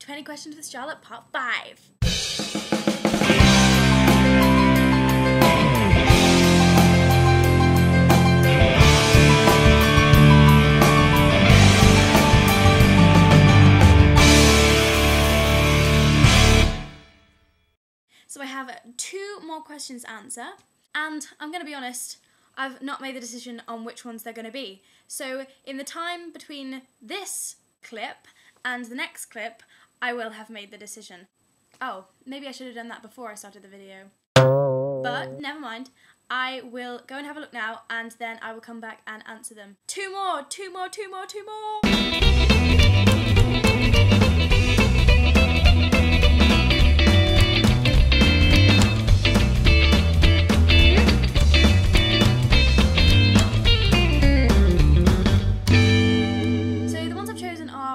20 Questions with Charlotte Part 5. So I have 2 more questions to answer, and I'm going to be honest, I've not made the decision on which ones they're going to be. So in the time between this clip and the next clip, I will have made the decision. Oh, maybe I should have done that before I started the video. But never mind. I will go and have a look now, and then I will come back and answer them. 2 more!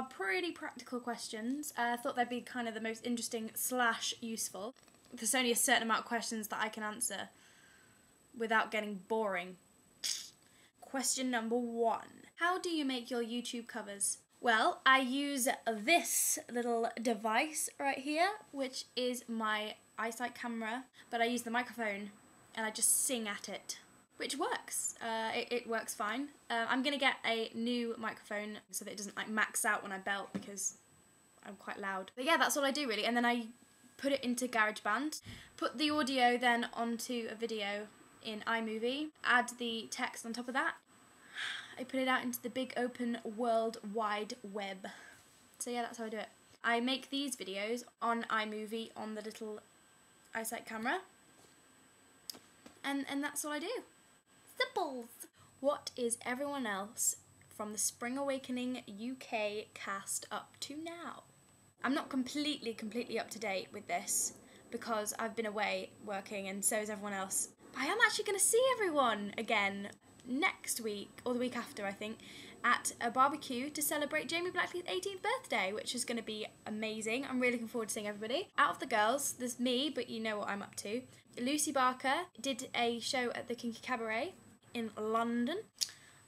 Pretty practical questions. I thought they'd be kind of the most interesting / useful. There's only a certain amount of questions that I can answer without getting boring. Question number 1. How do you make your YouTube covers? Well, I use this little device right here, which is my eyesight camera, but I use the microphone and I just sing at it. Which works. It works fine. I'm going to get a new microphone so that it doesn't like max out when I belt because I'm quite loud. But yeah, that's all I do really. And then I put it into GarageBand, put the audio then onto a video in iMovie, add the text on top of that. I put it out into the big open world wide web. So yeah, that's how I do it. I make these videos on iMovie on the little eyesight camera. And that's all I do. Simples. What is everyone else from the Spring Awakening UK cast up to now? I'm not completely up to date with this because I've been away working and so is everyone else. But I am actually going to see everyone again next week, or the week after I think, at a barbecue to celebrate Jamie Blackley's 18th birthday, which is going to be amazing. I'm really looking forward to seeing everybody. Out of the girls, there's me, but you know what I'm up to. Lucy Barker did a show at the Kinky Cabaret in London.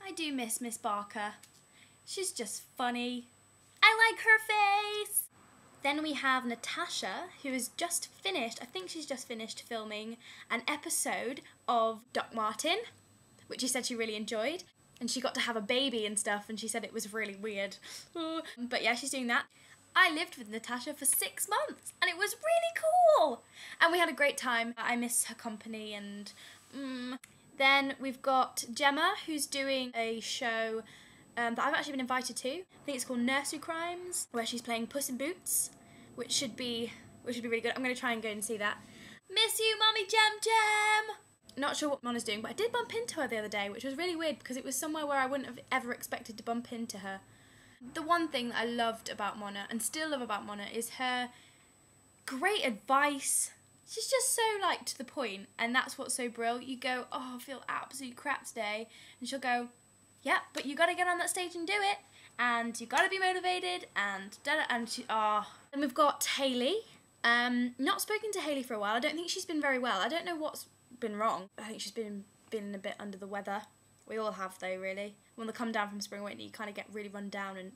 I do miss Miss Barker. She's just funny. I like her face. Then we have Natasha, who has just finished, I think she's just finished filming an episode of Doc Martin, which she said she really enjoyed. And she got to have a baby and stuff, and she said it was really weird. But yeah, she's doing that. I lived with Natasha for 6 months, and it was really cool. And we had a great time. I miss her company, and Then we've got Gemma, who's doing a show that I've actually been invited to. I think it's called Nursery Crimes, where she's playing Puss in Boots, which should be really good. I'm going to try and go and see that. Miss you, Mummy Gem! Not sure what Mona's doing, but I did bump into her the other day, which was really weird because it was somewhere where I wouldn't have ever expected to bump into her. The one thing that I loved about Mona, and still love about Mona, is her great advice. She's just so, like, to the point, and that's what's so brilliant. You go, oh, I feel absolute crap today, and she'll go, yeah, but you got to get on that stage and do it, and you got to be motivated, and da-da, and she, Then we've got Hayley. Not spoken to Hayley for a while. I don't think she's been very well. I don't know what's been wrong. I think she's been a bit under the weather. We all have, though, really. When they come down from Spring Awakening, you kind of get really run down and...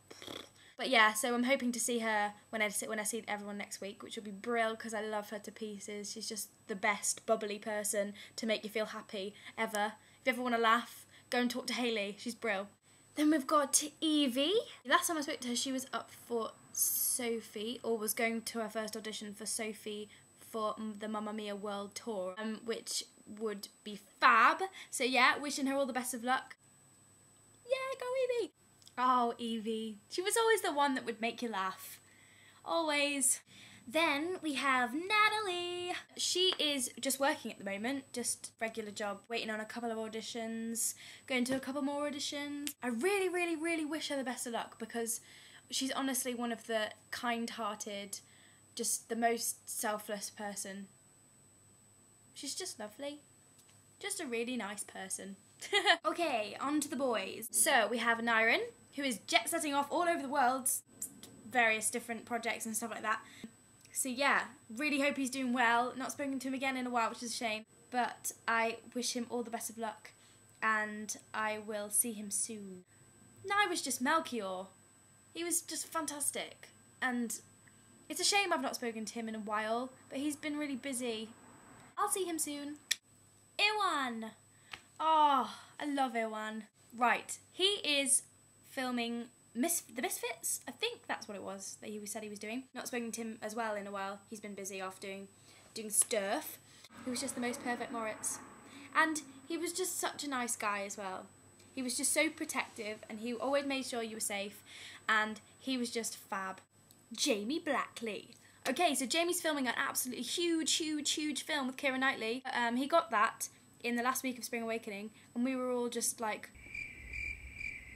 But yeah, so I'm hoping to see her when I see everyone next week, which will be brilliant because I love her to pieces. She's just the best bubbly person to make you feel happy ever. If you ever want to laugh, go and talk to Hayley. She's brilliant. Then we've got Evie. Last time I spoke to her, she was up for Sophie, or was going to her first audition for Sophie for the Mamma Mia World Tour, which would be fab. So yeah, wishing her all the best of luck. Yeah, go Evie! Oh, Evie. She was always the one that would make you laugh. Always. Then we have Natalie. She is just working at the moment, just regular job, waiting on a couple of auditions, going to a couple more auditions. I really wish her the best of luck because she's honestly one of the kind-hearted, just the most selfless person. She's just lovely. Just a really nice person. Okay, on to the boys. So we have Nyron, who is jet-setting off all over the world, various different projects and stuff like that. So yeah, really hope he's doing well. Not spoken to him again in a while, which is a shame. But I wish him all the best of luck, and I will see him soon. Nye was just Melchior. He was just fantastic. And It's a shame I've not spoken to him in a while, but he's been really busy. I'll see him soon. Iwan! Oh, I love Iwan. Right, he is filming The Misfits. I think that's what it was that he said he was doing. Not spoken to him as well in a while. He's been busy off doing stuff. He was just the most perfect Moritz. And he was just such a nice guy as well. He was just so protective and he always made sure you were safe, and he was just fab. Jamie Blackley. Okay, so Jamie's filming an absolutely huge film with Keira Knightley. He got that in the last week of Spring Awakening, and we were all just like...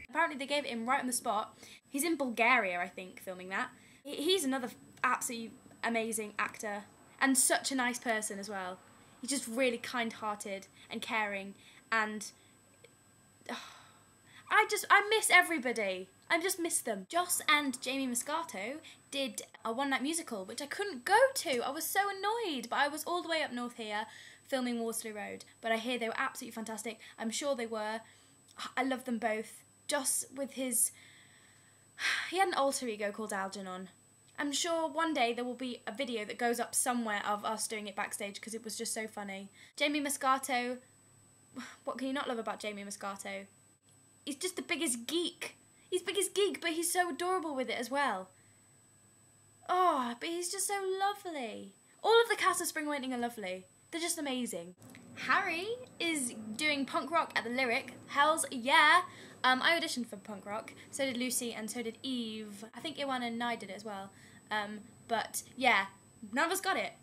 Apparently they gave it him right on the spot. He's in Bulgaria, I think, filming that. He's another absolutely amazing actor, and such a nice person as well. He's just really kind-hearted and caring, and... I miss everybody. I just miss them. Joss and Jamie Moscato did a one-night musical, which I couldn't go to. I was so annoyed, but I was all the way up north here filming Waterloo Road. But I hear they were absolutely fantastic. I'm sure they were. I love them both. Joss with his... He had an alter ego called Algernon. I'm sure one day there will be a video that goes up somewhere of us doing it backstage because it was just so funny. Jamie Moscato... What can you not love about Jamie Moscato? He's just the biggest geek. He's biggest geek, but he's so adorable with it as well. Oh, but he's just so lovely. All of the cast of Spring Awakening are lovely. They're just amazing. Harry is doing punk rock at the Lyric. Hells yeah. I auditioned for punk rock. So did Lucy and so did Eve. I think Iwan and Nye did it as well. But yeah, none of us got it.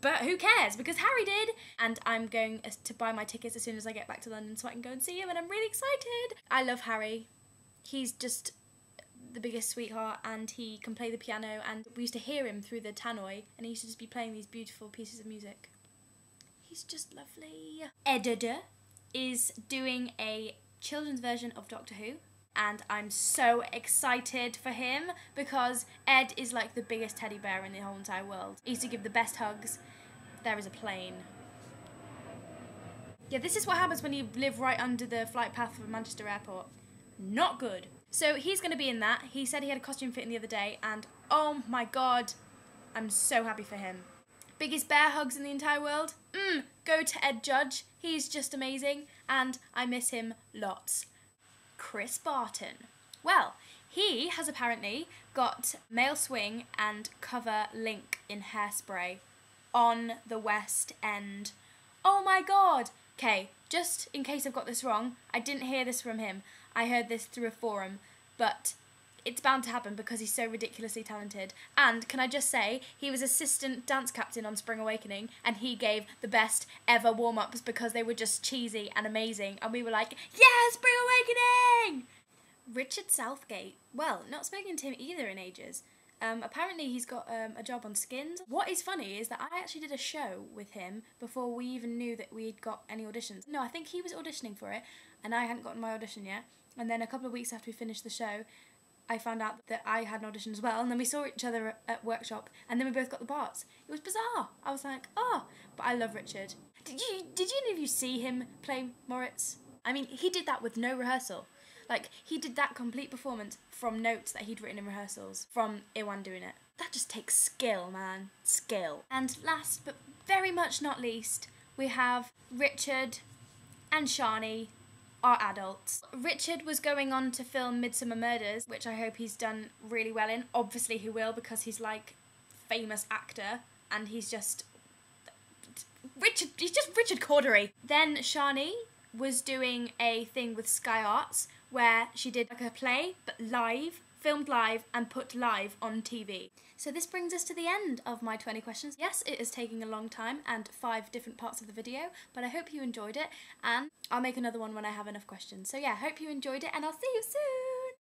But who cares, because Harry did. And I'm going to buy my tickets as soon as I get back to London so I can go and see him, and I'm really excited. I love Harry. He's just the biggest sweetheart, and he can play the piano, and we used to hear him through the tannoy, and he used to just be playing these beautiful pieces of music. He's just lovely. Editor is doing a children's version of Doctor Who, and I'm so excited for him because Ed is like the biggest teddy bear in the whole entire world. He used to give the best hugs. There is a plane. Yeah, this is what happens when you live right under the flight path of Manchester Airport. Not good. So he's going to be in that. He said he had a costume fitting the other day, and oh my god, I'm so happy for him. Biggest bear hugs in the entire world? Go to Ed Judge. He's just amazing, and I miss him lots. Chris Barton. Well, he has apparently got male swing and cover Link in Hairspray on the West End. Oh my god! Okay, just in case I've got this wrong, I didn't hear this from him. I heard this through a forum, but it's bound to happen because he's so ridiculously talented. And can I just say, he was assistant dance captain on Spring Awakening, and he gave the best ever warm-ups because they were just cheesy and amazing, and we were like, yeah, Spring Awakening! Richard Southgate. Well, not spoken to him either in ages. Apparently he's got a job on Skins. What is funny is that I actually did a show with him before we even knew that we'd got any auditions. No, I think he was auditioning for it, and I hadn't gotten my audition yet. And then a couple of weeks after we finished the show, I found out that I had an audition as well, and then we saw each other at workshop, and then we both got the parts. It was bizarre. I was like, oh, but I love Richard. Did any of you see him play Moritz? I mean, he did that with no rehearsal. Like, he did that complete performance from notes that he'd written in rehearsals, from Iwan doing it. That just takes skill, man. Skill. And last, but very much not least, we have Richard and Shani, are adults. Richard was going on to film Midsummer Murders, which I hope he's done really well in. Obviously he will, because he's like famous actor, and he's just Richard Cordery. Then Shani was doing a thing with Sky Arts where she did like a play, but live, filmed live and put live on TV. So this brings us to the end of my 20 questions. Yes, it is taking a long time and 5 different parts of the video, but I hope you enjoyed it, and I'll make another one when I have enough questions. So yeah, hope you enjoyed it, and I'll see you soon!